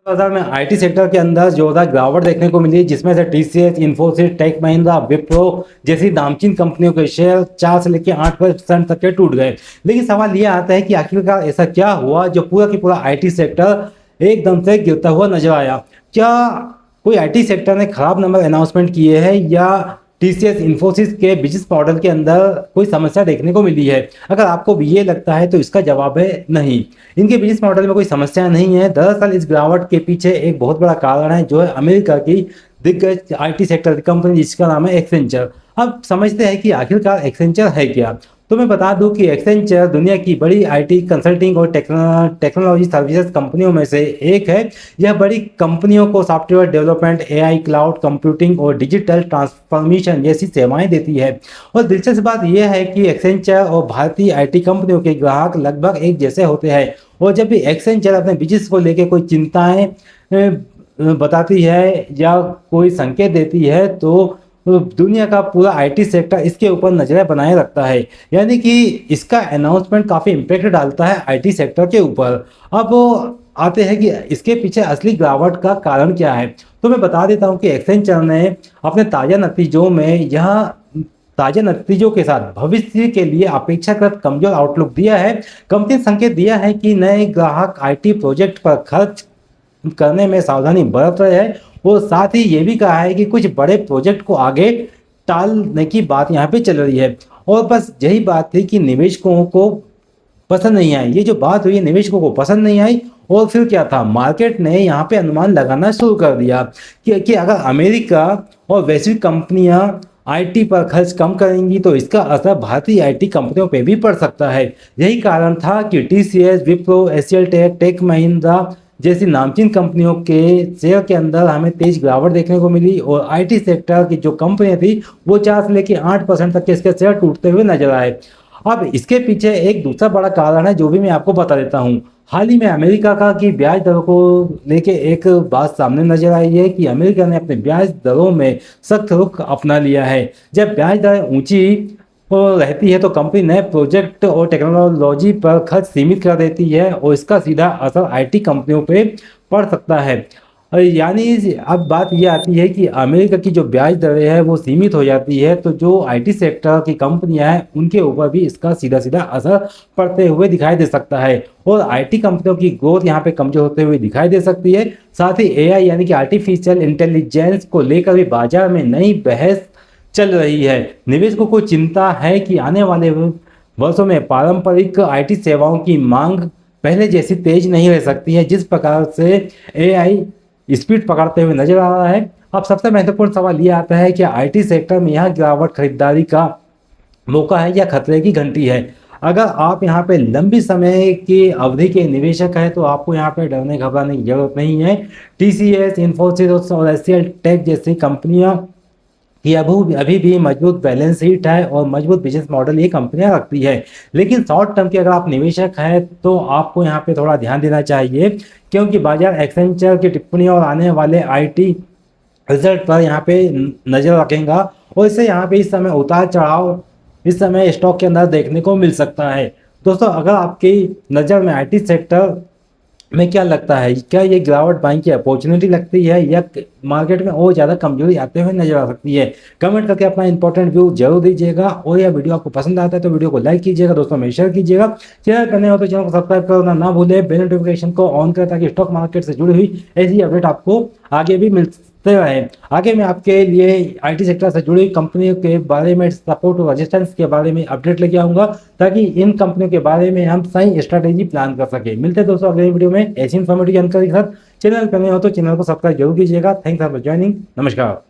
बाजार में IT sector के अंदर जोरदार गिरावट देखने को मिली, जिसमें से टीसीएस, इन्फोसिस, टेक महिंद्रा, विप्रो जैसी नामचीन कंपनियों के शेयर 4 से लेकर 8% तक के टूट गए। लेकिन सवाल यह आता है कि आखिरकार ऐसा क्या हुआ जो पूरा की पूरा आईटी सेक्टर एकदम से गिरता हुआ नजर आया। क्या कोई आईटी सेक्टर ने खराब नंबर अनाउंसमेंट किए हैं या टीसीएस इन्फोसिस के बिजनेस मॉडल के अंदर कोई समस्या देखने को मिली है? अगर आपको भी ये लगता है तो इसका जवाब है नहीं, इनके बिजनेस मॉडल में कोई समस्या नहीं है। दरअसल इस गिरावट के पीछे एक बहुत बड़ा कारण है, जो है अमेरिका की दिग्गज आईटी सेक्टर की कंपनी जिसका नाम है एक्सेंचर। अब समझते हैं कि आखिरकार एक्सेंचर है क्या। तो मैं बता दूं कि एक्सेंचर दुनिया की बड़ी आईटी कंसल्टिंग और टेक्नोलॉजी सर्विसेज कंपनियों में से एक है। यह बड़ी कंपनियों को software development, AI, cloud computing और डिजिटल ट्रांसफॉर्मेशन जैसी सेवाएं देती है। और दिलचस्प बात यह है कि एक्सेंचर और भारतीय आईटी कंपनियों के ग्राहक लगभग एक जैसे होते हैं। और जब भी एक्सेंचर अपने बिजनेस को लेकर कोई चिंताएं बताती है या कोई संकेत देती है तो दुनिया का पूरा आईटी सेक्टर इसके ऊपर नजरें बनाए रखता है। यानी कि इसका अनाउंसमेंट काफ़ी इम्पैक्ट डालता है आईटी सेक्टर के ऊपर। अब आते हैं कि इसके पीछे असली गिरावट का कारण क्या है। तो मैं बता देता हूं कि एक्सेंचर ने अपने ताज़ा नतीजों के साथ भविष्य के लिए अपेक्षाकृत कमजोर आउटलुक दिया है। कंपनी ने संकेत दिया है कि नए ग्राहक आईटी प्रोजेक्ट पर खर्च करने में सावधानी बरत रहे हैं और साथ ही ये भी कहा है कि कुछ बड़े प्रोजेक्ट को आगे टालने की बात यहाँ पे चल रही है। और बस यही बात थी कि निवेशकों को पसंद नहीं आई। ये जो बात हुई निवेशकों को पसंद नहीं आई और फिर क्या था, मार्केट ने यहाँ पे अनुमान लगाना शुरू कर दिया कि अगर अमेरिका और वैश्विक कंपनियां आईटी पर खर्च कम करेंगी तो इसका असर भारतीय आईटी कंपनियों पे भी पड़ सकता है। यही कारण था कि टीसीएस, विप्रो, एचसीएल टेक, टेक महिंद्रा जैसी नामचीन कंपनियों के शेयर के अंदर हमें तेज गिरावट देखने को मिली और आईटी सेक्टर की जो कंपनियां थी वो 4 से लेकर 8% तक के इसके शेयर टूटते हुए नजर आए। अब इसके पीछे एक दूसरा बड़ा कारण है जो भी मैं आपको बता देता हूँ। हाल ही में अमेरिका का की ब्याज दरों को लेके एक बात सामने नजर आई है कि अमेरिका ने अपने ब्याज दरों में सख्त रुख अपना लिया है। जब ब्याज दरें ऊंची रहती है तो कंपनी नए प्रोजेक्ट और टेक्नोलॉजी पर खर्च सीमित कर देती है और इसका सीधा असर आईटी कंपनियों पे पड़ सकता है। यानी अब बात यह आती है कि अमेरिका की जो ब्याज दरें है वो सीमित हो जाती है तो जो आईटी सेक्टर की कंपनियां हैं उनके ऊपर भी इसका सीधा सीधा असर पड़ते हुए दिखाई दे सकता है और आईटी कंपनियों की ग्रोथ यहाँ पे कमजोर होते हुए दिखाई दे सकती है। साथ ही एआई यानी कि आर्टिफिशियल इंटेलिजेंस को लेकर भी बाजार में नई बहस चल रही है। निवेशकों को चिंता है कि आने वाले वर्षों में पारंपरिक आईटी सेवाओं की मांग पहले जैसी तेज नहीं रह सकती है जिस प्रकार से एआई स्पीड पकड़ते हुए नजर आ रहा है। अब सबसे महत्वपूर्ण सवाल यह आता है कि आईटी सेक्टर में यह गिरावट खरीदारी का मौका है या खतरे की घंटी है। अगर आप यहाँ पे लंबी समय की अवधि के निवेशक हैं तो आपको यहाँ पे डरने घबराने की जरूरत नहीं है। टीसीएस, इन्फोसिस और एचसीएल टेक जैसी कंपनियां ये अभी भी मजबूत बैलेंस शीट है और मजबूत बिजनेस मॉडल ये कंपनियां रखती है। लेकिन शॉर्ट टर्म के अगर आप निवेशक हैं तो आपको यहाँ पे थोड़ा ध्यान देना चाहिए क्योंकि बाजार एक्सेंचर की टिप्पणी और आने वाले आईटी रिजल्ट पर यहाँ पे नजर रखेगा और इससे यहाँ पे इस समय उतार चढ़ाव इस समय स्टॉक के अंदर देखने को मिल सकता है। दोस्तों, अगर आपकी नज़र में आईटी सेक्टर में क्या लगता है, क्या ये गिरावट बाइंग की अपॉर्चुनिटी लगती है या मार्केट में और ज़्यादा कमजोरी आते हुए नजर आ सकती है? कमेंट करके अपना इंपॉर्टेंट व्यू जरूर दीजिएगा और यह वीडियो आपको पसंद आता है तो वीडियो को लाइक कीजिएगा, दोस्तों में शेयर कीजिएगा। चैनल पर नए हो तो चैनल को सब्सक्राइब करना ना भूलें, बेल नोटिफिकेशन को ऑन करें ताकि स्टॉक मार्केट से जुड़ी हुई ऐसी अपडेट आपको आगे भी मिलते रहे। आगे मैं आपके लिए आईटी सेक्टर से जुड़ी कंपनियों के बारे में, सपोर्ट और रजिस्टेंस के बारे में अपडेट लेके आऊंगा ताकि इन कंपनियों के बारे में हम सही स्ट्रैटेजी प्लान कर सके। मिलते हैं दोस्तों अगले वीडियो में ऐसी इन्फॉर्मेटिव जानकारी के साथ। चैनल पर नए हो तो चैनल को सब्सक्राइब जरूर कीजिएगा। Thanks for joining. नमस्कार।